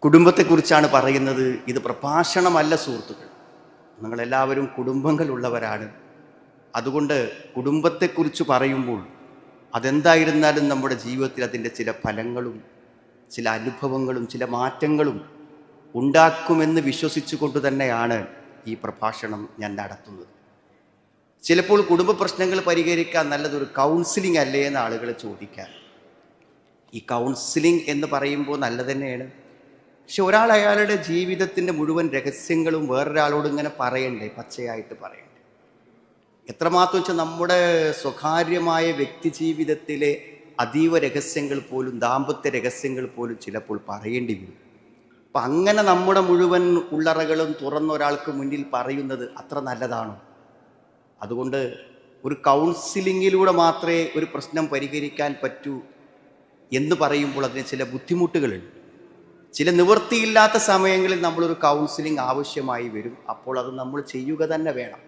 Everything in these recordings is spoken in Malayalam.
കുടുംബത്തെക്കുറിച്ചാണ് പറയുന്നത്. ഇത് പ്രഭാഷണമല്ല സുഹൃത്തുക്കൾ. നിങ്ങളെല്ലാവരും കുടുംബങ്ങളുള്ളവരാണ്. അതുകൊണ്ട് കുടുംബത്തെക്കുറിച്ച് പറയുമ്പോൾ അതെന്തായിരുന്നാലും നമ്മുടെ ജീവിതത്തിൽ അതിൻ്റെ ചില ഫലങ്ങളും ചില അനുഭവങ്ങളും ചില മാറ്റങ്ങളും ഉണ്ടാക്കുമെന്ന് വിശ്വസിച്ചുകൊണ്ട് തന്നെയാണ് ഈ പ്രഭാഷണം ഞാൻ നടത്തുന്നത്. ചിലപ്പോൾ കുടുംബ പ്രശ്നങ്ങൾ പരിഹരിക്കാൻ നല്ലതൊരു കൗൺസിലിംഗ് അല്ലേ എന്ന് ആളുകൾ ചോദിക്കാൻ. ഈ കൗൺസിലിംഗ് എന്ന് പറയുമ്പോൾ നല്ല തന്നെയാണ്. പക്ഷെ ഒരാൾ അയാളുടെ ജീവിതത്തിൻ്റെ മുഴുവൻ രഹസ്യങ്ങളും വേറൊരാളോട് ഇങ്ങനെ പറയണ്ടേ, പച്ചയായിട്ട് പറയണ്ടേ? എത്രമാത്രം വെച്ചാൽ നമ്മുടെ സ്വകാര്യമായ വ്യക്തി ജീവിതത്തിലെ അതീവ രഹസ്യങ്ങൾ പോലും, ദാമ്പത്യ രഹസ്യങ്ങൾ പോലും ചിലപ്പോൾ പറയേണ്ടി വരും. അപ്പം അങ്ങനെ നമ്മുടെ മുഴുവൻ ഉള്ളറകളും തുറന്ന ഒരാൾക്ക് മുന്നിൽ പറയുന്നത് അത്ര നല്ലതാണോ? അതുകൊണ്ട് ഒരു കൗൺസിലിങ്ങിലൂടെ മാത്രമേ ഒരു പ്രശ്നം പരിഹരിക്കാൻ പറ്റൂ എന്ന് പറയുമ്പോൾ അതിന് ചില ബുദ്ധിമുട്ടുകളുണ്ട്. ചില നിവൃത്തിയില്ലാത്ത സമയങ്ങളിൽ നമ്മളൊരു കൗൺസിലിംഗ് ആവശ്യമായി വരും. അപ്പോൾ അത് നമ്മൾ ചെയ്യുക തന്നെ വേണം.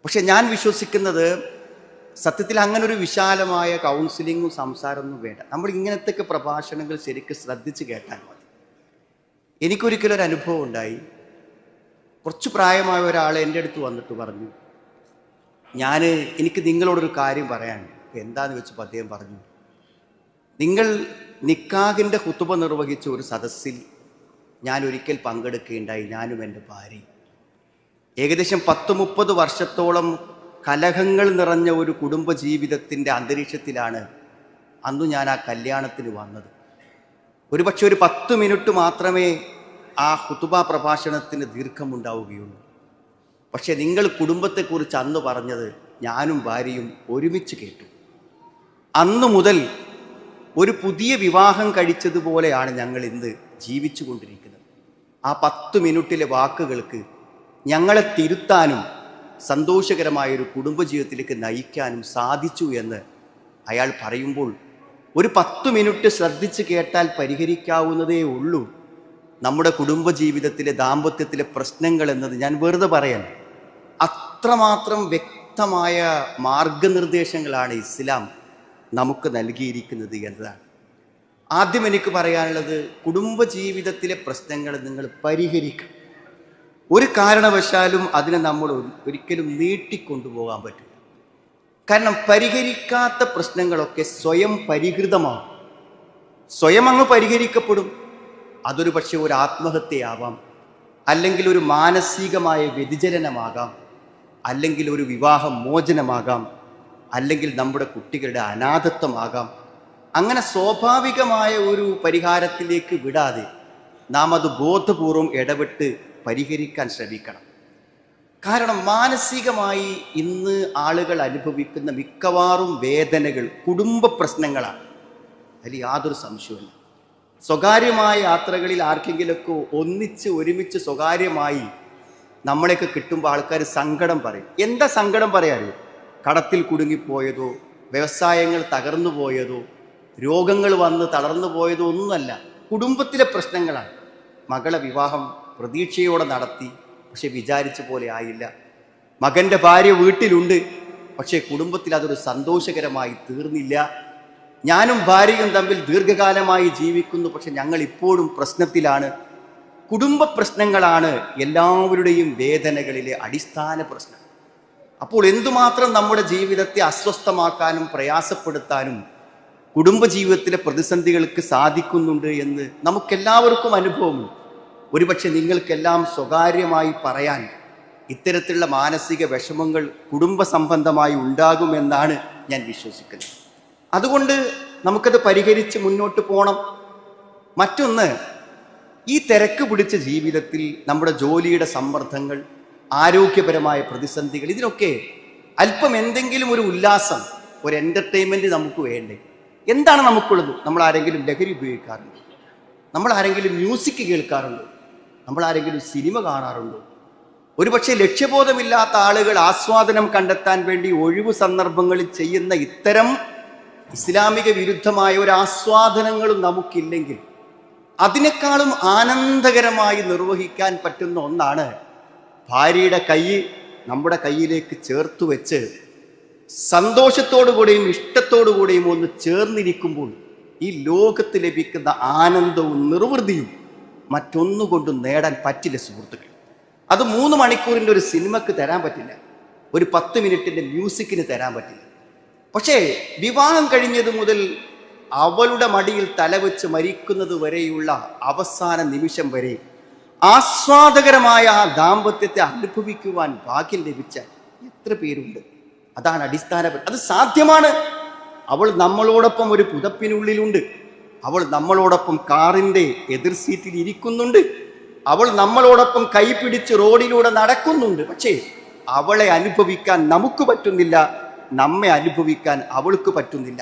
പക്ഷെ ഞാൻ വിശ്വസിക്കുന്നത് സത്യത്തിൽ അങ്ങനെ ഒരു വിശാലമായ കൗൺസിലിങ്ങും സംസാരമൊന്നും വേണ്ട. നമ്മൾ ഇങ്ങനത്തെ പ്രഭാഷണങ്ങൾ ശരിക്കും ശ്രദ്ധിച്ച് കേട്ടാൽ മതി. എനിക്കൊരിക്കലൊരു അനുഭവം ഉണ്ടായി. കുറച്ച് പ്രായമായ ഒരാൾ എൻ്റെ അടുത്ത് വന്നിട്ട് പറഞ്ഞു, എനിക്ക് നിങ്ങളോടൊരു കാര്യം പറയാൻ. എന്താണെന്ന് വെച്ചപ്പോൾ അദ്ദേഹം പറഞ്ഞു, നിങ്ങൾ നിക്കാഹിൻ്റെ ഖുതുബ നിർവഹിച്ച ഒരു സദസ്സിൽ ഞാൻ ഒരിക്കൽ പങ്കെടുക്കുകയുണ്ടായി, ഞാനും എൻ്റെ ഭാര്യയും. ഏകദേശം 10-30 വർഷത്തോളം കലഹങ്ങൾ നിറഞ്ഞ ഒരു കുടുംബജീവിതത്തിൻ്റെ അന്തരീക്ഷത്തിലാണ് അന്ന് ഞാൻ ആ കല്യാണത്തിന് വന്നത്. ഒരുപക്ഷെ ഒരു 10 മിനിറ്റ് മാത്രമേ ആ ഖുതുബ പ്രഭാഷണത്തിന് ദീർഘമുണ്ടാവുകയുള്ളൂ. പക്ഷെ നിങ്ങൾ കുടുംബത്തെക്കുറിച്ച് അന്ന് പറഞ്ഞത് ഞാനും ഭാര്യയും ഒരുമിച്ച് കേട്ടു. അന്നു മുതൽ ഒരു പുതിയ വിവാഹം കഴിച്ചതുപോലെയാണ് ഞങ്ങൾ ഇന്ന് ജീവിച്ചു കൊണ്ടിരിക്കുന്നത്. ആ 10 മിനിറ്റിലെ വാക്കുകൾക്ക് ഞങ്ങളെ തിരുത്താനും സന്തോഷകരമായൊരു കുടുംബജീവിതത്തിലേക്ക് നയിക്കാനും സാധിച്ചു എന്ന് അയാൾ പറയുമ്പോൾ ഒരു 10 മിനിറ്റ് ശ്രദ്ധിച്ച് കേട്ടാൽ പരിഹരിക്കാവുന്നതേ ഉള്ളൂ നമ്മുടെ കുടുംബജീവിതത്തിലെ ദാമ്പത്യത്തിലെ പ്രശ്നങ്ങൾ എന്നത് ഞാൻ വെറുതെ പറയാൻ. അത്രമാത്രം വ്യക്തമായ മാർഗനിർദ്ദേശങ്ങളാണ് ഇസ്ലാം നമുക്ക് നൽകിയിരിക്കുന്നത് എന്നതാണ്. ആദ്യം എനിക്ക് പറയാനുള്ളത്, കുടുംബജീവിതത്തിലെ പ്രശ്നങ്ങൾ നിങ്ങൾ പരിഹരിക്കണം. ഒരു കാരണവശാലും അതിനെ നമ്മൾ ഒരിക്കലും നീട്ടിക്കൊണ്ടുപോകാൻ പറ്റില്ല. കാരണം പരിഹരിക്കാത്ത പ്രശ്നങ്ങളൊക്കെ സ്വയം പരിഹൃതമാകും, സ്വയം അങ്ങ് പരിഹരിക്കപ്പെടും. അതൊരു പക്ഷേ ഒരു ആത്മഹത്യയാവാം, അല്ലെങ്കിൽ ഒരു മാനസികമായ വ്യതിചലനമാകാം, അല്ലെങ്കിൽ ഒരു വിവാഹ മോചനമാകാം, അല്ലെങ്കിൽ നമ്മുടെ കുട്ടികളുടെ അനാഥത്വമാകാം. അങ്ങനെ സ്വാഭാവികമായ ഒരു പരിഹാരത്തിലേക്ക് വിടാതെ നാം അത് ബോധപൂർവം ഇടപെട്ട് പരിഹരിക്കാൻ ശ്രമിക്കണം. കാരണം മാനസികമായി ഇന്ന് ആളുകൾ അനുഭവിക്കുന്ന മിക്കവാറും വേദനകൾ കുടുംബ പ്രശ്നങ്ങളാണ്. അതിൽ യാതൊരു സംശയവുമില്ല. സ്വകാര്യമായ യാത്രകളിൽ ആർക്കെങ്കിലുമൊക്കെ ഒരുമിച്ച് സ്വകാര്യമായി നമ്മളെയൊക്കെ കിട്ടുമ്പോൾ ആൾക്കാർ സങ്കടം പറയും. എന്താ സങ്കടം പറയാറിയോ? കടത്തിൽ കുടുങ്ങിപ്പോയതോ, വ്യവസായങ്ങൾ തകർന്നു പോയതോ, രോഗങ്ങൾ വന്ന് തളർന്നു പോയതോ ഒന്നുമല്ല, കുടുംബത്തിലെ പ്രശ്നങ്ങളാണ്. മകളെ വിവാഹം പ്രതീക്ഷയോടെ നടത്തി, പക്ഷെ വിചാരിച്ച പോലെ ആയില്ല. മകൻ്റെ ഭാര്യ വീട്ടിലുണ്ട്, പക്ഷേ കുടുംബത്തിൽ അതൊരു സന്തോഷകരമായി തീർന്നില്ല. ഞാനും ഭാര്യയും തമ്മിൽ ദീർഘകാലമായി ജീവിക്കുന്നു, പക്ഷെ ഞങ്ങൾ ഇപ്പോഴും പ്രശ്നത്തിലാണ്. കുടുംബ പ്രശ്നങ്ങളാണ് എല്ലാവരുടെയും വേദനകളിലെ അടിസ്ഥാന പ്രശ്നം. അപ്പോൾ എന്തുമാത്രം നമ്മുടെ ജീവിതത്തെ അസ്വസ്ഥമാക്കാനും പ്രയാസപ്പെടുത്താനും കുടുംബജീവിതത്തിലെ പ്രതിസന്ധികൾക്ക് സാധിക്കുന്നുണ്ട് എന്ന് നമുക്കെല്ലാവർക്കും അനുഭവമുണ്ട്. ഒരുപക്ഷെ നിങ്ങൾക്കെല്ലാം സ്വകാര്യമായി പറയാൻ ഇത്തരത്തിലുള്ള മാനസിക വിഷമങ്ങൾ കുടുംബ സംബന്ധമായി ഉണ്ടാകുമെന്നാണ് ഞാൻ വിശ്വസിക്കുന്നത്. അതുകൊണ്ട് നമുക്കത് പരിഹരിച്ച് മുന്നോട്ട് പോകണം. മറ്റൊന്ന്, ഈ തിരക്ക് പിടിച്ച ജീവിതത്തിൽ നമ്മുടെ ജോലിയുടെ സമ്മർദ്ദങ്ങൾ, ആരോഗ്യപരമായ പ്രതിസന്ധികൾ, ഇതിനൊക്കെ അല്പം എന്തെങ്കിലും ഒരു ഉല്ലാസം, ഒരു എൻ്റർടൈൻമെൻറ്റ് നമുക്ക് വേണ്ടേ? എന്താണ് നമുക്കുള്ളത്? നമ്മൾ ആരെങ്കിലും ലഹരി ഉപയോഗിക്കാറുണ്ടോ? നമ്മൾ ആരെങ്കിലും മ്യൂസിക് കേൾക്കാറുണ്ടോ? നമ്മൾ ആരെങ്കിലും സിനിമ കാണാറുണ്ടോ? ഒരുപക്ഷെ ലക്ഷ്യബോധമില്ലാത്ത ആളുകൾ ആസ്വാദനം കണ്ടെത്താൻ വേണ്ടി ഒഴിവു സന്ദർഭങ്ങളിൽ ചെയ്യുന്ന ഇത്തരം ഇസ്ലാമിക വിരുദ്ധമായ ഒരു ആസ്വാദനങ്ങളും നമുക്കില്ലെങ്കിൽ അതിനേക്കാളും ആനന്ദകരമായി നിർവഹിക്കാൻ പറ്റുന്ന ഒന്നാണ് ഭാര്യയുടെ കൈ നമ്മുടെ കയ്യിലേക്ക് ചേർത്ത് വെച്ച് സന്തോഷത്തോടു കൂടിയും ഇഷ്ടത്തോടു കൂടിയും ഒന്ന് ചേർന്നിരിക്കുമ്പോൾ ഈ ലോകത്ത് ലഭിക്കുന്ന ആനന്ദവും നിർവൃതിയും മറ്റൊന്നുകൊണ്ടും നേടാൻ പറ്റില്ല സുഹൃത്തുക്കൾ. അത് 3 മണിക്കൂറിൻ്റെ ഒരു സിനിമക്ക് തരാൻ പറ്റില്ല, ഒരു 10 മിനിറ്റിൻ്റെ മ്യൂസിക്കിന് തരാൻ പറ്റില്ല. പക്ഷേ വിവാഹം കഴിഞ്ഞത് മുതൽ അവളുടെ മടിയിൽ തലവെച്ച് മരിക്കുന്നത് വരെയുള്ള അവസാന നിമിഷം വരെ ആസ്വാദകരമായ ആ ദാമ്പത്യത്തെ അനുഭവിക്കുവാൻ ഭാഗ്യം ലഭിച്ച എത്ര പേരുണ്ട്? അതാണ് അടിസ്ഥാനപരം. അത് സാധ്യമാണ്. അവൾ നമ്മളോടൊപ്പം ഒരു പുതപ്പിനുള്ളിലുണ്ട്, അവൾ നമ്മളോടൊപ്പം കാറിൻ്റെ എതിർ സീറ്റിൽ ഇരിക്കുന്നുണ്ട്, അവൾ നമ്മളോടൊപ്പം കൈപിടിച്ച് റോഡിലൂടെ നടക്കുന്നുണ്ട്. പക്ഷേ അവളെ അനുഭവിക്കാൻ നമുക്ക് പറ്റുന്നില്ല, നമ്മെ അനുഭവിക്കാൻ അവൾക്ക് പറ്റുന്നില്ല.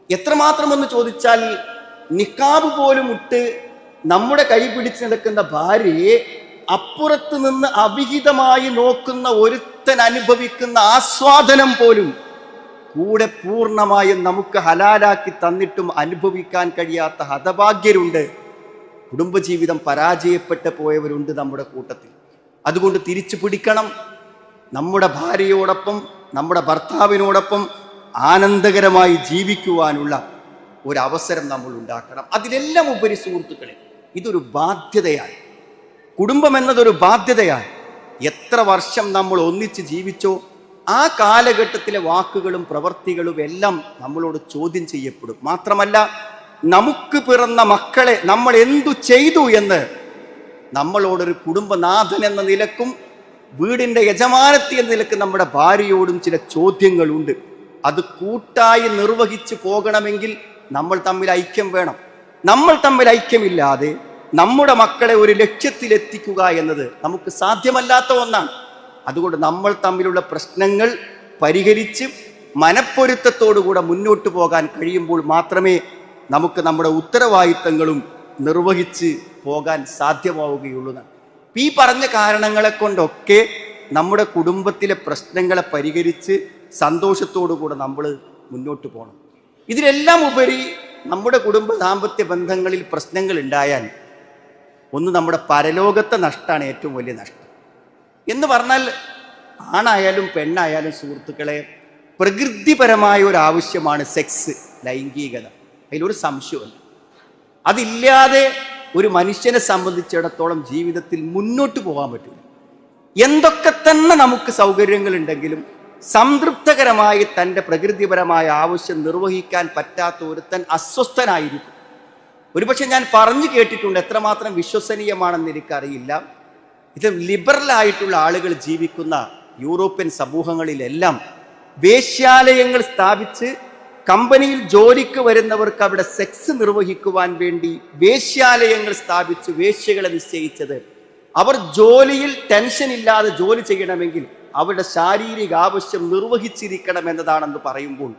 എത്രമാത്രമെന്ന് ചോദിച്ചാൽ നിക്കാബ് പോലും ഇട്ട് നമ്മുടെ കൈ പിടിച്ച് നടക്കുന്ന ഭാര്യയെ അപ്പുറത്ത് നിന്ന് അവിഹിതമായി നോക്കുന്ന ഒരുത്തൻ അനുഭവിക്കുന്ന ആസ്വാദനം പോലും കൂടെ പൂർണ്ണമായും നമുക്ക് ഹലാലാക്കി തന്നിട്ടും അനുഭവിക്കാൻ കഴിയാത്ത ഹതഭാഗ്യരുണ്ട്. കുടുംബജീവിതം പരാജയപ്പെട്ടു പോയവരുണ്ട് നമ്മുടെ കൂട്ടത്തിൽ. അതുകൊണ്ട് തിരിച്ചു പിടിക്കണം. നമ്മുടെ ഭാര്യയോടൊപ്പം, നമ്മുടെ ഭർത്താവിനോടൊപ്പം ആനന്ദകരമായി ജീവിക്കുവാനുള്ള ഒരവസരം നമ്മൾ ഉണ്ടാക്കണം. അതിലെല്ലാം ഉപരി സുഹൃത്തുക്കളെ, ഇതൊരു ബാധ്യതയാണ്. കുടുംബം എന്നതൊരു ബാധ്യതയാണ്. എത്ര വർഷം നമ്മൾ ഒന്നിച്ച് ജീവിച്ചോ ആ കാലഘട്ടത്തിലെ വാക്കുകളും പ്രവൃത്തികളും എല്ലാം നമ്മളോട് ചോദ്യം ചെയ്യപ്പെടും. മാത്രമല്ല, നമുക്ക് പിറന്ന മക്കളെ നമ്മൾ എന്തു ചെയ്തു എന്ന് നമ്മളോടൊരു കുടുംബനാഥൻ എന്ന നിലക്കും വീടിൻ്റെ യജമാനത്തി എന്ന നിലക്ക് നമ്മുടെ ഭാര്യയോടും ചില ചോദ്യങ്ങളുണ്ട്. അത് കൂട്ടായി നിർവഹിച്ചു പോകണമെങ്കിൽ നമ്മൾ തമ്മിൽ ഐക്യം വേണം. നമ്മൾ തമ്മിൽ ഐക്യമില്ലാതെ നമ്മുടെ മക്കളെ ഒരു ലക്ഷ്യത്തിലെത്തിക്കുക എന്നത് നമുക്ക് സാധ്യമല്ലാത്ത ഒന്നാണ്. അതുകൊണ്ട് നമ്മൾ തമ്മിലുള്ള പ്രശ്നങ്ങൾ പരിഹരിച്ച് മനപ്പൊരുത്തത്തോടുകൂടെ മുന്നോട്ട് പോകാൻ കഴിയുമ്പോൾ മാത്രമേ നമുക്ക് നമ്മുടെ ഉത്തരവാദിത്തങ്ങളും നിർവഹിച്ച് പോകാൻ സാധ്യമാവുകയുള്ളൂ. ഈ പറഞ്ഞ കാരണങ്ങളെ കൊണ്ടൊക്കെ നമ്മുടെ കുടുംബത്തിലെ പ്രശ്നങ്ങളെ പരിഹരിച്ച് സന്തോഷത്തോടുകൂടെ നമ്മൾ മുന്നോട്ട് പോകണം. ഇതിലെല്ലാം ഉപരി നമ്മുടെ കുടുംബ ദാമ്പത്യ ബന്ധങ്ങളിൽ പ്രശ്നങ്ങൾ ഉണ്ടായാൽ ഒന്ന് നമ്മുടെ പരലോകത്തെ നഷ്ടമാണ് ഏറ്റവും വലിയ നഷ്ടം. എന്ന് പറഞ്ഞാൽ ആണായാലും പെണ്ണായാലും സുഹൃത്തുക്കളെ, പ്രകൃതിപരമായ ഒരു ആവശ്യമാണ് സെക്സ്, ലൈംഗികത. അതിലൊരു സംശയമല്ല. അതില്ലാതെ ഒരു മനുഷ്യനെ സംബന്ധിച്ചിടത്തോളം ജീവിതത്തിൽ മുന്നോട്ട് പോകാൻ പറ്റില്ല. എന്തൊക്കെ തന്നെ നമുക്ക് സൗകര്യങ്ങളുണ്ടെങ്കിലും സംതൃപ്തകരമായി തൻ്റെ പ്രകൃതിപരമായ ആവശ്യം നിർവഹിക്കാൻ പറ്റാത്ത ഒരുത്തൻ അസ്വസ്ഥനായിരിക്കും. ഒരുപക്ഷെ ഞാൻ പറഞ്ഞു കേട്ടിട്ടുണ്ട്, എത്രമാത്രം വിശ്വസനീയമാണെന്ന് എനിക്കറിയില്ല. ഇത് ലിബറലായിട്ടുള്ള ആളുകൾ ജീവിക്കുന്ന യൂറോപ്യൻ സമൂഹങ്ങളിലെല്ലാം വേശ്യാലയങ്ങൾ സ്ഥാപിച്ച് കമ്പനിയിൽ ജോലിക്ക് വരുന്നവർക്ക് അവിടെ സെക്സ് നിർവഹിക്കുവാൻ വേണ്ടി വേശ്യാലയങ്ങൾ സ്ഥാപിച്ച് വേശ്യകളെ നിശ്ചയിച്ചത് അവർ ജോലിയിൽ ടെൻഷൻ ഇല്ലാതെ ജോലി ചെയ്യണമെങ്കിൽ അവരുടെ ശാരീരിക ആവശ്യം നിർവഹിച്ചിരിക്കണം എന്നതാണെന്ന് പറയുമ്പോൾ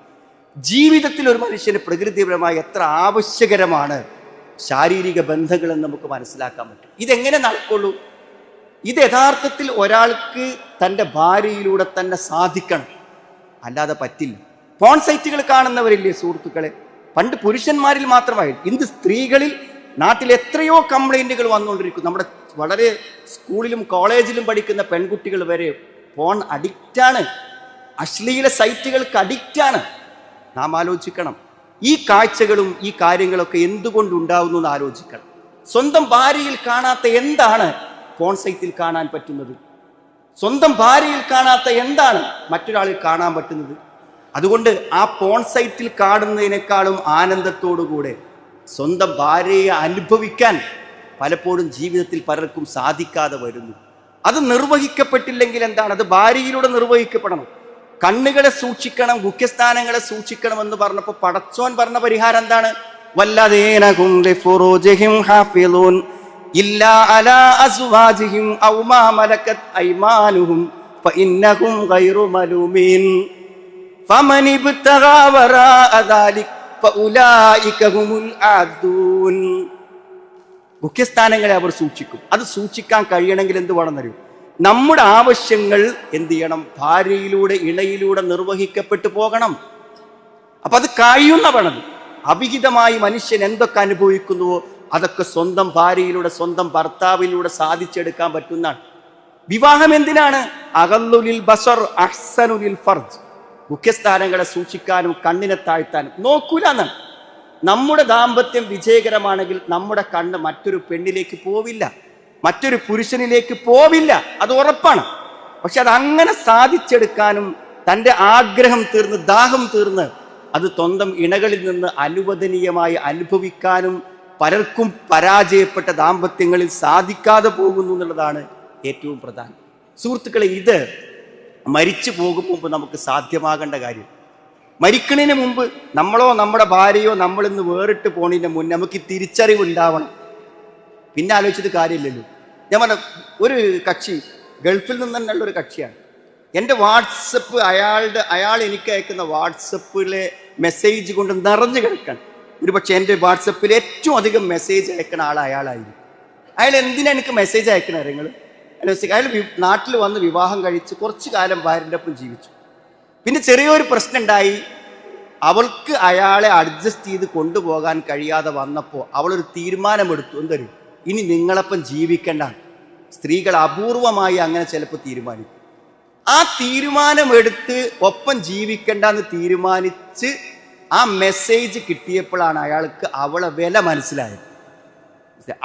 ജീവിതത്തിൽ ഒരു മനുഷ്യന് പ്രകൃതിപരമായി എത്ര ആവശ്യകരമാണ് ശാരീരിക ബന്ധങ്ങളെന്ന് നമുക്ക് മനസ്സിലാക്കാൻ പറ്റും. ഇതെങ്ങനെ നടക്കുള്ളൂ? ഇത് യഥാർത്ഥത്തിൽ ഒരാൾക്ക് തൻ്റെ ഭാര്യയിലൂടെ തന്നെ സാധിക്കണം, അല്ലാതെ പറ്റില്ല. പോൺ സൈറ്റുകൾ കാണുന്നവരില്ലേ സുഹൃത്തുക്കളെ? പണ്ട് പുരുഷന്മാരിൽ മാത്രമായി, ഇന്ന് സ്ത്രീകളിൽ നാട്ടിൽ എത്രയോ കംപ്ലൈൻറ്റുകൾ വന്നുകൊണ്ടിരിക്കും. നമ്മുടെ വളരെ സ്കൂളിലും കോളേജിലും പഠിക്കുന്ന പെൺകുട്ടികൾ വരെ പോൺ അഡിക്റ്റാണ്, അശ്ലീല സൈറ്റുകൾക്ക് അഡിക്റ്റാണ്. നാം ആലോചിക്കണം, ഈ കാഴ്ചകളും ഈ കാര്യങ്ങളൊക്കെ എന്തുകൊണ്ടുണ്ടാവുന്നു എന്ന് ആലോചിക്കണം. സ്വന്തം ഭാര്യയിൽ കാണാത്ത എന്താണ് പോൺ സൈറ്റിൽ കാണാൻ പറ്റുന്നത്? സ്വന്തം ഭാര്യയിൽ കാണാത്ത എന്താണ് മറ്റൊരാളിൽ കാണാൻ പറ്റുന്നത്? അതുകൊണ്ട് ആ പോൺ സൈറ്റിൽ കാണുന്നതിനേക്കാളും ആനന്ദത്തോടുകൂടെ സ്വന്തം ഭാര്യയെ അനുഭവിക്കാൻ പലപ്പോഴും ജീവിതത്തിൽ പലർക്കും സാധിക്കാതെ വരുന്നു. അത് നിർവഹിക്കപ്പെട്ടില്ലെങ്കിൽ എന്താണ്? അത് ഭാര്യയിലൂടെ നിർവഹിക്കപ്പെടണം. കണ്ണുകളെ സൂക്ഷിക്കണം, മുഖ്യസ്ഥാനങ്ങളെ സൂക്ഷിക്കണം എന്ന് പറഞ്ഞപ്പോൾ പടച്ചോൻ പറഞ്ഞ പരിഹാരം എന്താണ്? വല്ലദീനഹും ലിഫുറൂജിഹിം ഹാഫിളൂൻ ഇല്ലാ അലാ അസ്വാജിഹിം ഔ മാ മലകത് അയ്മാനുഹും ഫഇന്നഹും ഗൈറു മലൂമീൻ ഫമൻ ഇബ്തഗാ വറാഅ ദാലിക ഫഉലൈക ഹുമുൽ ആദൂൻ. മുഖ്യസ്ഥാനങ്ങളെ അവർ സൂക്ഷിക്കും. അത് സൂക്ഷിക്കാൻ കഴിയണമെങ്കിൽ എന്ത് വേണമെന്നറിയും? നമ്മുടെ ആവശ്യങ്ങൾ എന്ത് ചെയ്യണം? ഭാര്യയിലൂടെ, ഇണയിലൂടെ നിർവഹിക്കപ്പെട്ടു പോകണം. അപ്പൊ അത് കഴിയുന്ന വേണം. അവിഹിതമായി മനുഷ്യൻ എന്തൊക്കെ അനുഭവിക്കുന്നുവോ അതൊക്കെ സ്വന്തം ഭാര്യയിലൂടെ, സ്വന്തം ഭർത്താവിലൂടെ സാധിച്ചെടുക്കാൻ പറ്റുന്നതാണ്. വിവാഹം എന്തിനാണ്? അഗല്ലുലിൽ ബസർ അഹ്സനുലിൽ ഫർജ്. മുഖ്യസ്ഥാനങ്ങളെ സൂക്ഷിക്കാനും കണ്ണിനെ താഴ്ത്താനും നോക്കൂല എന്നാണ്. നമ്മുടെ ദാമ്പത്യം വിജയകരമാണെങ്കിൽ നമ്മുടെ കണ്ണ് മറ്റൊരു പെണ്ണിലേക്ക് പോവില്ല, മറ്റൊരു പുരുഷനിലേക്ക് പോവില്ല, അത് ഉറപ്പാണ്. പക്ഷെ അത് അങ്ങനെ സാധിച്ചെടുക്കാനും തൻ്റെ ആഗ്രഹം തീർന്ന് ദാഹം തീർന്ന് അത് സ്വന്തം ഇണകളിൽ നിന്ന് അനുവദനീയമായി അനുഭവിക്കാനും പലർക്കും പരാജയപ്പെട്ട ദാമ്പത്യങ്ങളിൽ സാധിക്കാതെ പോകുന്നു എന്നുള്ളതാണ് ഏറ്റവും പ്രധാനം. സുഹൃത്തുക്കളെ, ഇത് മരിച്ചു പോകും മുമ്പ് നമുക്ക് സാധ്യമാകേണ്ട കാര്യം. മരിക്കുന്നതിന് മുമ്പ് നമ്മളോ നമ്മുടെ ഭാര്യയോ നമ്മളിന്ന് വേറിട്ട് പോണതിന് മുന്നേ നമുക്ക് തിരിച്ചറിവ് ഉണ്ടാവണം. പിന്നെ ആലോചിച്ചിട്ട് കാര്യമില്ലല്ലോ. ഞാൻ പറഞ്ഞ ഒരു കക്ഷി ഗൾഫിൽ നിന്ന് തന്നെയുള്ള ഒരു കക്ഷിയാണ്. എൻ്റെ വാട്സപ്പ് അയാൾ എനിക്ക് അയക്കുന്ന വാട്സപ്പിലെ മെസ്സേജ് കൊണ്ട് നിറഞ്ഞു കിടക്കാൻ. ഒരുപക്ഷെ എൻ്റെ വാട്സപ്പിൽ ഏറ്റവും അധികം മെസ്സേജ് അയക്കുന്ന ആൾ അയാളായിരുന്നു. അയാൾ എന്തിനാണ് എനിക്ക് മെസ്സേജ് അയക്കണ നിങ്ങൾ? അയാൾ നാട്ടിൽ വന്ന് വിവാഹം കഴിച്ച് കുറച്ച് കാലം ഭാര്യൻ്റെ ഒപ്പം ജീവിച്ചു. പിന്നെ ചെറിയൊരു പ്രശ്നം ഉണ്ടായി. അവൾക്ക് അയാളെ അഡ്ജസ്റ്റ് ചെയ്ത് കൊണ്ടുപോകാൻ കഴിയാതെ വന്നപ്പോൾ അവളൊരു തീരുമാനമെടുത്തു. എന്തൊരു, ഇനി നിങ്ങളൊപ്പം ജീവിക്കേണ്ട. സ്ത്രീകൾ അപൂർവമായി അങ്ങനെ ചിലപ്പോൾ തീരുമാനിക്കും. ആ തീരുമാനമെടുത്ത് ഒപ്പം ജീവിക്കേണ്ടെന്ന് തീരുമാനിച്ച് ആ മെസ്സേജ് കിട്ടിയപ്പോഴാണ് അയാൾക്ക് അവളെ വില മനസ്സിലായത്.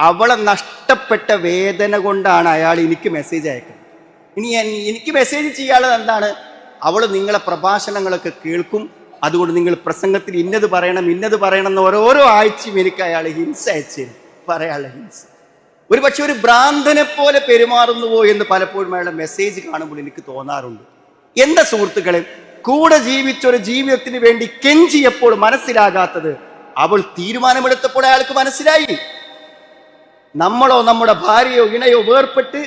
അവളെ നഷ്ടപ്പെട്ട വേദന കൊണ്ടാണ് അയാൾ എനിക്ക് മെസ്സേജ് അയക്കുന്നത്. ഇനി എനിക്ക് മെസ്സേജ് ചെയ്യാനുള്ളത് എന്താണ്? അവൾ നിങ്ങളെ പ്രഭാഷണങ്ങളൊക്കെ കേൾക്കും, അതുകൊണ്ട് നിങ്ങൾ പ്രസംഗത്തിൽ ഇന്നത് പറയണം എന്ന് ഓരോരോ ആഴ്ചയും എനിക്ക് അയാൾ ഹിംസ അയച്ചു പറയാനുള്ള ഹിംസ. ഒരു പക്ഷെ ഒരു ഭ്രാന്തനെ പോലെ പെരുമാറുന്നുവോ എന്ന് പലപ്പോഴും അയാളുടെ മെസ്സേജ് കാണുമ്പോൾ എനിക്ക് തോന്നാറുണ്ട്. എന്താ സുഹൃത്തുക്കളെ, കൂടെ ജീവിച്ചൊരു ജീവിതത്തിന് വേണ്ടി കെഞ്ചിയപ്പോൾ മനസ്സിലാകാത്തത് അവൾ തീരുമാനമെടുത്തപ്പോൾ അയാൾക്ക് മനസ്സിലായി. നമ്മളോ നമ്മുടെ ഭാര്യയോ ഇണയോ വേർപെട്ട്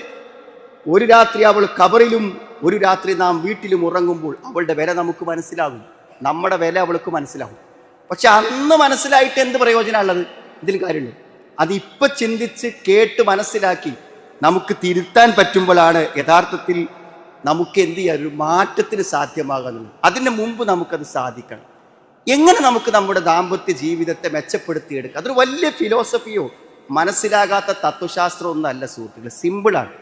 ഒരു രാത്രി അവൾ കബറിലും ഒരു രാത്രി നാം വീട്ടിലും ഉറങ്ങുമ്പോൾ അവളുടെ വില നമുക്ക് മനസ്സിലാകും, നമ്മുടെ വില അവൾക്ക് മനസ്സിലാകും. പക്ഷെ അന്ന് മനസ്സിലായിട്ട് എന്ത് പ്രയോജനമുള്ളത്? ഇതിൽ കാര്യമുള്ളൂ. അതിപ്പോൾ ചിന്തിച്ച് കേട്ട് മനസ്സിലാക്കി നമുക്ക് തിരുത്താൻ പറ്റുമ്പോഴാണ് യഥാർത്ഥത്തിൽ നമുക്ക് എന്ത് ചെയ്യാൻ ഒരു മാറ്റത്തിന് സാധ്യമാകുന്നത്. അതിന് മുമ്പ് നമുക്കത് സാധിക്കണം. എങ്ങനെ നമുക്ക് നമ്മുടെ ദാമ്പത്യ ജീവിതത്തെ മെച്ചപ്പെടുത്തിയെടുക്കാം? അതൊരു വലിയ ഫിലോസഫിയോ മനസ്സിലാകാത്ത തത്വശാസ്ത്രം ഒന്നും അല്ല സുഹൃത്തുക്കളെ, സിമ്പിളാണ്.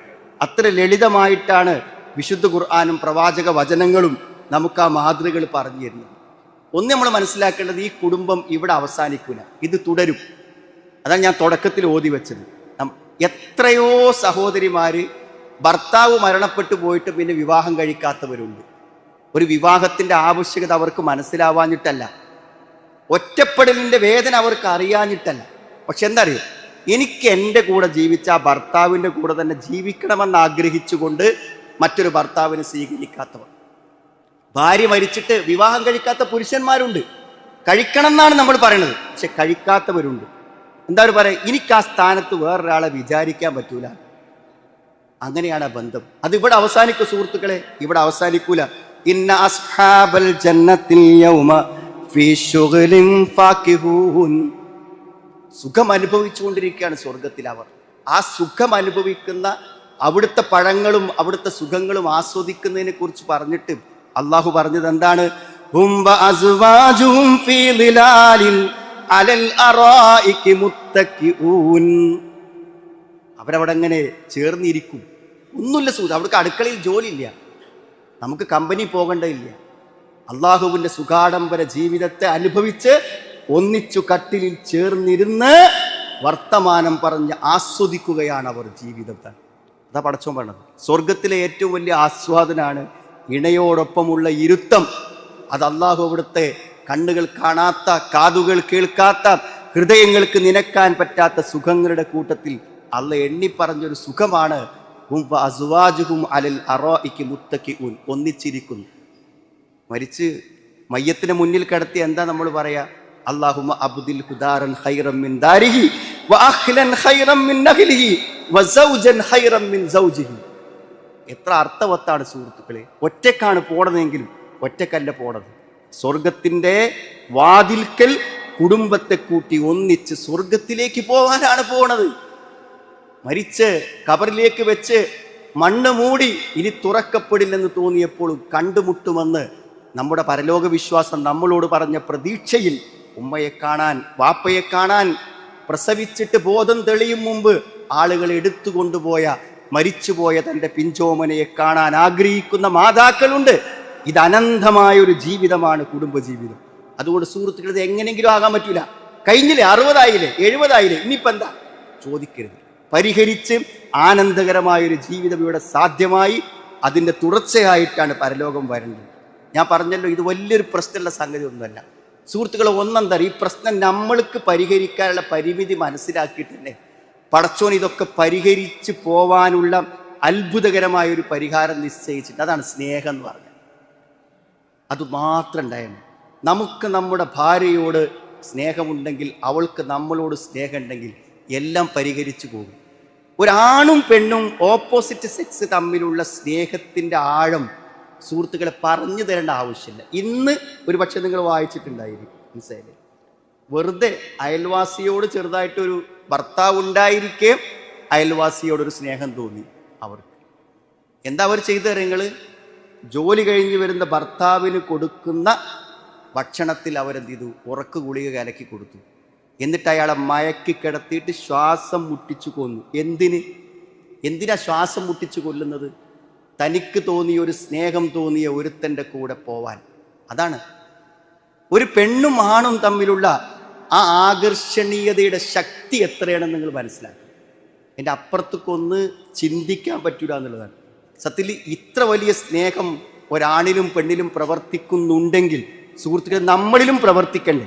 അത്ര ലളിതമായിട്ടാണ് വിശുദ്ധ ഖുർആനും പ്രവാചക വചനങ്ങളും നമുക്ക് ആ മാതൃകകൾ പറഞ്ഞു തരുന്നത്. ഒന്ന് നമ്മൾ മനസ്സിലാക്കേണ്ടത്, ഈ കുടുംബം ഇവിടെ അവസാനിക്കില്ല, ഇത് തുടരും. അതാണ് ഞാൻ തുടക്കത്തിൽ ഓതി വെച്ചത്. എത്രയോ സഹോദരിമാര് ഭർത്താവ് മരണപ്പെട്ടു പോയിട്ട് പിന്നെ വിവാഹം കഴിക്കാത്തവരുണ്ട്. ഒരു വിവാഹത്തിന്റെ ആവശ്യകത അവർക്ക് മനസ്സിലാവാഞ്ഞിട്ടല്ല, ഒറ്റപ്പെടലിന്റെ വേദന അവർക്ക് അറിയാഞ്ഞിട്ടല്ല. പക്ഷെ എന്താ അറിയോ, എനിക്ക് എൻ്റെ കൂടെ ജീവിച്ച ആ ഭർത്താവിൻ്റെ കൂടെ തന്നെ ജീവിക്കണമെന്ന് ആഗ്രഹിച്ചുകൊണ്ട് മറ്റൊരു ഭർത്താവിനെ സ്വീകരിക്കാത്തവർ, ഭാര്യ മരിച്ചിട്ട് വിവാഹം കഴിക്കാത്ത പുരുഷന്മാരുണ്ട്. കഴിക്കണം എന്നാണ് നമ്മൾ പറയുന്നത്, പക്ഷെ കഴിക്കാത്തവരുണ്ട്. എന്താ പറയുക, എനിക്ക് ആ സ്ഥാനത്ത് വേറൊരാളെ വിചാരിക്കാൻ പറ്റൂല. അങ്ങനെയാണ് ആ ബന്ധം. അത് ഇവിടെ അവസാനിക്കും സുഹൃത്തുക്കളെ, ഇവിടെ അവസാനിക്കൂല. ഇന്ന അസ്ഹാബൽ ജന്നത്തിൽ യൗമ ഫീ ശുഗ്ലിൻ ഫാകിഹൂൻ. സുഖം അനുഭവിച്ചുകൊണ്ടിരിക്കുകയാണ് സ്വർഗത്തിൽ അവർ. ആ സുഖം അനുഭവിക്കുന്ന അവിടുത്തെ പഴങ്ങളും അവിടുത്തെ സുഖങ്ങളും ആസ്വദിക്കുന്നതിനെ കുറിച്ച് പറഞ്ഞിട്ട് അള്ളാഹു പറഞ്ഞത് എന്താണ്? അവരവിടെ അങ്ങനെ ചേർന്നിരിക്കും. ഒന്നുമില്ല സുഹൃത്ത്, അവിടേക്ക് അടുക്കളയിൽ ജോലിയില്ല, നമുക്ക് കമ്പനി പോകേണ്ടതില്ല. അള്ളാഹുവിൻ്റെ സുഖാഡംബര ജീവിതത്തെ അനുഭവിച്ച് ഒന്നിച്ചു കട്ടിലിൽ ചേർന്നിരുന്ന് വർത്തമാനം പറഞ്ഞ് ആസ്വദിക്കുകയാണ് അവർ ജീവിതത്തെ. അതാ പടച്ചോൻ പറഞ്ഞത്, സ്വർഗത്തിലെ ഏറ്റവും വലിയ ആസ്വാദനാണ് ഇണയോടൊപ്പമുള്ള ഇരുത്തം. അത് അള്ളാഹു അവിടുത്തെ കണ്ണുകൾ കാണാത്ത, കാതുകൾ കേൾക്കാത്ത, ഹൃദയങ്ങൾക്ക് നിനക്കാൻ പറ്റാത്ത സുഖങ്ങളുടെ കൂട്ടത്തിൽ അള്ള എണ്ണിപ്പറഞ്ഞൊരു സുഖമാണ്. ഒന്നിച്ചിരിക്കുന്നു. മരിച്ച് മയ്യത്തിന് മുന്നിൽ കിടത്തി എന്താ നമ്മൾ പറയാ? അല്ലാഹുമ്മ അബ്ദിൽ ഹുദാരൻ ഖൈറൻ മിൻ ദാരിഹി വഅഖ്ലൻ ഖൈറൻ മിൻ നഹ്ലിഹി വസൗജൻ ഖൈറൻ മിൻ സൗജിഹി. എത്ര അർത്ഥവത്താണ് സുഹൃത്തുക്കളെ. ഒറ്റക്കാണ് പോണതെങ്കിലും ഒറ്റക്കല്ല പോണത്. സ്വർഗത്തിന്റെ വാതിൽക്കൽ കുടുംബത്തെ കൂട്ടി ഒന്നിച്ച് സ്വർഗത്തിലേക്ക് പോകാനാണ് പോണത്. മരിച്ച് കബറിലേക്ക് വെച്ച് മണ്ണ് മൂടി ഇനി തുറക്കപ്പെടില്ലെന്ന് തോന്നിയപ്പോഴും കണ്ടുമുട്ടുമെന്ന് നമ്മുടെ പരലോക വിശ്വാസം നമ്മളോട് പറഞ്ഞ പ്രതീക്ഷയിൽ ഉമ്മയെ കാണാൻ, വാപ്പയെ കാണാൻ, പ്രസവിച്ചിട്ട് ബോധം തെളിയും മുമ്പ് ആളുകൾ എടുത്തുകൊണ്ടുപോയ മരിച്ചുപോയ തൻ്റെ പിഞ്ചോമനയെ കാണാൻ ആഗ്രഹിക്കുന്ന മാതാക്കളുണ്ട്. ഇത് അനന്തമായൊരു ജീവിതമാണ് കുടുംബജീവിതം. അതുകൊണ്ട് സുഹൃത്തുക്കൾ, ഇത് എങ്ങനെയെങ്കിലും ആകാൻ പറ്റില്ല. കഴിഞ്ഞില്ലേ, 60 ആയില്ലേ, 70 ആയില്ലേ, ഇനിയിപ്പോൾ എന്താ ചോദിക്കരുത്. പരിഹരിച്ച് ആനന്ദകരമായൊരു ജീവിതം ഇവിടെ സാധ്യമായി അതിൻ്റെ തുടർച്ചയായിട്ടാണ് പരലോകം വരേണ്ടത്. ഞാൻ പറഞ്ഞല്ലോ, ഇത് വലിയൊരു പ്രശ്നമുള്ള സംഗതി ഒന്നുമല്ല സുഹൃത്തുക്കളെ. ഒന്നെന്താ, ഈ പ്രശ്നം നമ്മൾക്ക് പരിഹരിക്കാനുള്ള പരിമിതി മനസ്സിലാക്കിയിട്ട് തന്നെ പടച്ചോൻ ഇതൊക്കെ പരിഹരിച്ച് പോവാനുള്ള അത്ഭുതകരമായൊരു പരിഹാരം നിശ്ചയിച്ചിട്ട്, അതാണ് സ്നേഹം എന്ന് പറഞ്ഞത്. അത് മാത്രം ഉണ്ടായിരുന്നു. നമുക്ക് നമ്മുടെ ഭാര്യയോട് സ്നേഹമുണ്ടെങ്കിൽ, അവൾക്ക് നമ്മളോട് സ്നേഹമുണ്ടെങ്കിൽ എല്ലാം പരിഹരിച്ചു പോകും. ഒരാണും പെണ്ണും ഓപ്പോസിറ്റ് സെക്സ് തമ്മിലുള്ള സ്നേഹത്തിൻ്റെ ആഴം സുഹൃത്തുക്കളെ പറഞ്ഞു തരേണ്ട ആവശ്യമില്ല. ഇന്ന് ഒരു പക്ഷെ നിങ്ങൾ വായിച്ചിട്ടുണ്ടായിരിക്കും, മനസ്സിലായില്ലേ, വെറുതെ അയൽവാസിയോട് ചെറുതായിട്ടൊരു ഭർത്താവ് ഉണ്ടായിരിക്കെ അയൽവാസിയോടൊരു സ്നേഹം തോന്നി അവർക്ക്. എന്താ അവർ ചെയ്തു തരങ്ങൾ? ജോലി കഴിഞ്ഞ് വരുന്ന ഭർത്താവിന് കൊടുക്കുന്ന ഭക്ഷണത്തിൽ അവരെന്ത് ചെയ്തു, ഉറക്ക് ഗുളിക കലക്കി കൊടുത്തു. എന്നിട്ട് അയാളെ മയക്കി കിടത്തിയിട്ട് ശ്വാസം മുട്ടിച്ചു കൊന്നു. എന്തിനാ ശ്വാസം മുട്ടിച്ചു കൊല്ലുന്നത്? തനിക്ക് തോന്നിയ ഒരു സ്നേഹം തോന്നിയ ഒരുത്തൻ്റെ കൂടെ പോവാൻ. അതാണ് ഒരു പെണ്ണും ആണും തമ്മിലുള്ള ആ ആകർഷണീയതയുടെ ശക്തി എത്രയാണെന്ന് നിങ്ങൾ മനസ്സിലാക്കുക. എൻ്റെ അപ്പുറത്തേക്കൊന്ന് ചിന്തിക്കാൻ പറ്റൂല എന്നുള്ളതാണ് സത്യത്തിൽ. ഇത്ര വലിയ സ്നേഹം ഒരാണിലും പെണ്ണിലും പ്രവർത്തിക്കുന്നുണ്ടെങ്കിൽ സുഹൃത്തുക്കൾ നമ്മളിലും പ്രവർത്തിക്കണ്ടേ?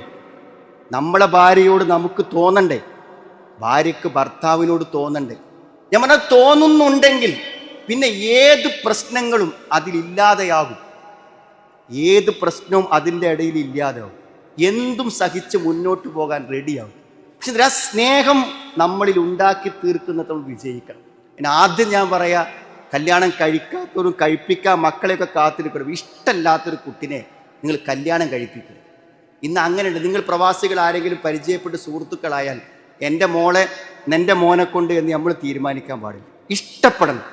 നമ്മളെ ഭാര്യയോട് നമുക്ക് തോന്നണ്ടേ? ഭാര്യയ്ക്ക് ഭർത്താവിനോട് തോന്നണ്ടേ? ഞാൻ പറഞ്ഞാൽ തോന്നുന്നുണ്ടെങ്കിൽ പിന്നെ ഏത് പ്രശ്നങ്ങളും അതിലില്ലാതെയാകും. ഏത് പ്രശ്നവും അതിൻ്റെ ഇടയിൽ ഇല്ലാതെയാകും. എന്തും സഹിച്ച് മുന്നോട്ട് പോകാൻ റെഡിയാകും. പക്ഷെ ആ സ്നേഹം നമ്മളിൽ ഉണ്ടാക്കി തീർക്കുന്നത് വിജയിക്കണം. പിന്നെ ആദ്യം ഞാൻ പറയാ, കല്യാണം കഴിക്കാത്തവരും കഴിപ്പിക്കാൻ മക്കളെയൊക്കെ കാത്തിരിക്കണം. ഇഷ്ടമല്ലാത്തൊരു കുട്ടിനെ നിങ്ങൾ കല്യാണം കഴിപ്പിക്കുക. ഇന്ന് അങ്ങനെയുണ്ട്. നിങ്ങൾ പ്രവാസികൾ ആരെങ്കിലും പരിചയപ്പെട്ട് സുഹൃത്തുക്കളായാൽ എൻ്റെ മോളെ നിൻ്റെ മോനെ കൊണ്ട് എന്ന് നമ്മൾ തീരുമാനിക്കാൻ പാടില്ല. ഇഷ്ടപ്പെടണം.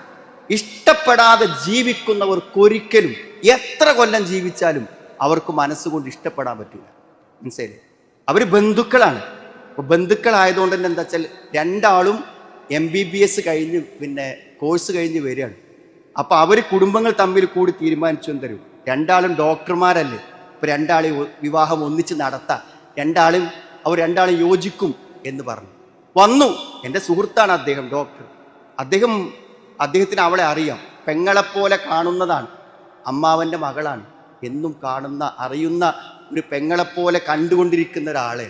ഇഷ്ടപ്പെടാതെ ജീവിക്കുന്നവർക്കൊരിക്കലും എത്ര കൊല്ലം ജീവിച്ചാലും അവർക്ക് മനസ്സുകൊണ്ട് ഇഷ്ടപ്പെടാൻ പറ്റില്ല. മനസ്സിലായില്ലേ? അവർ ബന്ധുക്കളാണ്. അപ്പോൾ ബന്ധുക്കളായതുകൊണ്ട് തന്നെ എന്താ വെച്ചാൽ രണ്ടാളും MBBS കഴിഞ്ഞ് പിന്നെ കോഴ്സ് കഴിഞ്ഞ് വരികയാണ്. അപ്പോൾ അവർ കുടുംബങ്ങൾ തമ്മിൽ കൂടി തീരുമാനിച്ചു തരും. രണ്ടാളും ഡോക്ടർമാരല്ലേ, ഇപ്പോൾ രണ്ടാളെ വിവാഹം ഒന്നിച്ച് നടത്താം, അവർ രണ്ടാളും യോജിക്കും എന്ന് പറഞ്ഞു. വന്നു. എൻ്റെ സുഹൃത്താണ് അദ്ദേഹം, ഡോക്ടർ. അദ്ദേഹത്തിന് അവളെ അറിയാം. പെങ്ങളെപ്പോലെ കാണുന്നതാണ്. അമ്മാവൻ്റെ മകളാണ്. എന്നും കാണുന്ന അറിയുന്ന ഒരു പെങ്ങളെപ്പോലെ കണ്ടുകൊണ്ടിരിക്കുന്ന ഒരാളെ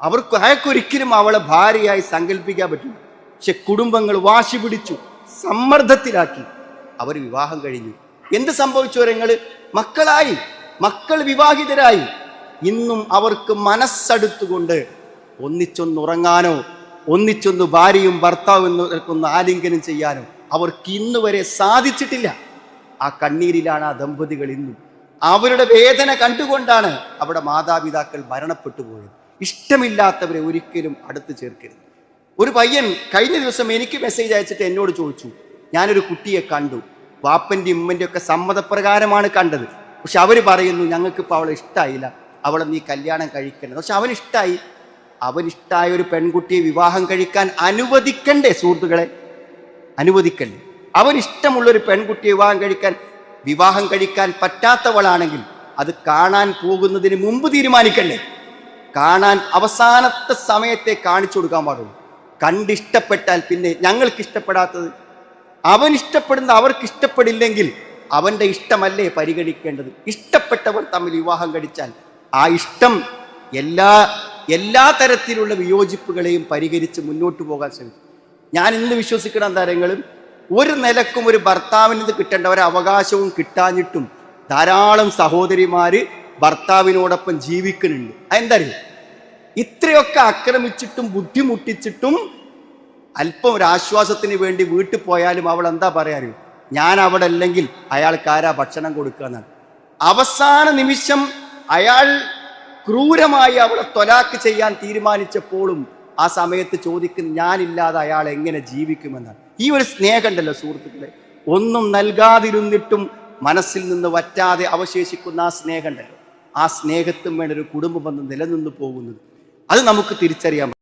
അയാൾക്കൊരിക്കലും അവളെ ഭാര്യയായി സങ്കല്പിക്കാൻ പറ്റില്ല. പക്ഷെ കുടുംബങ്ങൾ വാശി പിടിച്ചു, സമ്മർദ്ദത്തിലാക്കി. അവർ വിവാഹം കഴിഞ്ഞു. എന്ത് സംഭവിച്ചു? മക്കൾ വിവാഹിതരായി. ഇന്നും അവർക്ക് മനസ്സടുത്തുകൊണ്ട് ഒന്നിച്ചൊന്നുറങ്ങാനോ ഒന്നിച്ചൊന്ന് ഭാര്യയും ഭർത്താവും ഒന്ന് ആലിംഗനം ചെയ്യാനോ അവർക്ക് ഇന്ന് വരെ സാധിച്ചിട്ടില്ല. ആ കണ്ണീരിലാണ് ആ ദമ്പതികൾ ഇന്നും. അവരുടെ വേദന കണ്ടുകൊണ്ടാണ് അവിടെ മാതാപിതാക്കൾ മരണപ്പെട്ടു പോയത്. ഇഷ്ടമില്ലാത്തവരെ ഒരിക്കലും അടുത്ത് ചേർക്കരുത്. ഒരു പയ്യൻ കഴിഞ്ഞ ദിവസം എനിക്ക് മെസ്സേജ് അയച്ചിട്ട് എന്നോട് ചോദിച്ചു, ഞാനൊരു കുട്ടിയെ കണ്ടു, വാപ്പൻ്റെ ഉമ്മൻ്റെ ഒക്കെ സമ്മതപ്രകാരമാണ് കണ്ടത്. പക്ഷെ അവർ പറയുന്നു ഞങ്ങൾക്കിപ്പോൾ അവളെ ഇഷ്ടമായില്ല, അവളെ നീ കല്യാണം കഴിക്കണം. പക്ഷെ അവനിഷ്ടായ ഒരു പെൺകുട്ടിയെ വിവാഹം കഴിക്കാൻ അനുവദിക്കണ്ടേ സുഹൃത്തുക്കളെ? അനുവദിക്കണ്ടേ? അവനിഷ്ടമുള്ളൊരു പെൺകുട്ടിയെ വിവാഹം കഴിക്കാൻ പറ്റാത്തവളാണെങ്കിൽ അത് കാണാൻ പോകുന്നതിന് മുമ്പ് തീരുമാനിക്കണ്ടേ? കാണാൻ അവസാനത്തെ സമയത്തെ കാണിച്ചു കൊടുക്കാൻ പാടുള്ളൂ. കണ്ടിഷ്ടപ്പെട്ടാൽ പിന്നെ ഞങ്ങൾക്ക് ഇഷ്ടപ്പെടാത്തത്, അവൻ ഇഷ്ടപ്പെടുന്ന അവർക്ക് ഇഷ്ടപ്പെടില്ലെങ്കിൽ അവൻ്റെ ഇഷ്ടമല്ലേ പരിഗണിക്കേണ്ടത്? ഇഷ്ടപ്പെട്ടവർ തമ്മിൽ വിവാഹം കഴിച്ചാൽ ആ ഇഷ്ടം എല്ലാ തരത്തിലുള്ള വിയോജിപ്പുകളെയും പരിഹരിച്ച് മുന്നോട്ട് പോകാൻ ശ്രമിക്കും. ഞാൻ ഇന്ന് വിശ്വസിക്കുന്ന താരങ്ങളും ഒരു നിലക്കും ഒരു ഭർത്താവിന് കിട്ടേണ്ട ഒരു അവകാശവും കിട്ടാഞ്ഞിട്ടും ധാരാളം സഹോദരിമാര് ഭർത്താവിനോടൊപ്പം ജീവിക്കുന്നുണ്ട്. അതെന്തറിയും? ഇത്രയൊക്കെ ആക്രമിച്ചിട്ടും ബുദ്ധിമുട്ടിച്ചിട്ടും അല്പം ഒരു ആശ്വാസത്തിന് വേണ്ടി വീട്ടിൽ പോയാലും അവൾ എന്താ പറയാറ്? ഞാൻ അവിടെ അല്ലെങ്കിൽ അയാൾക്ക് ആരാ ഭക്ഷണം കൊടുക്കുക എന്നാണ്. അവസാന നിമിഷം അയാൾ ക്രൂരമായി അവളെ ത്വലാക്ക് ചെയ്യാൻ തീരുമാനിച്ചപ്പോഴും ആ സമയത്ത് ചോദിക്കുന്ന ഞാനില്ലാതെ അയാൾ എങ്ങനെ ജീവിക്കുമെന്നാണ്. ഈ ഒരു സ്നേഹം ഉണ്ടല്ലോ സുഹൃത്തുക്കളെ, ഒന്നും നൽകാതിരുന്നിട്ടും മനസ്സിൽ നിന്ന് വറ്റാതെ അവശേഷിക്കുന്ന ആ സ്നേഹം ഉണ്ടല്ലോ, ആ സ്നേഹത്തും വേണ്ട ഒരു കുടുംബബന്ധം നിലനിന്ന് പോകുന്നത് അത് നമുക്ക് തിരിച്ചറിയാൻ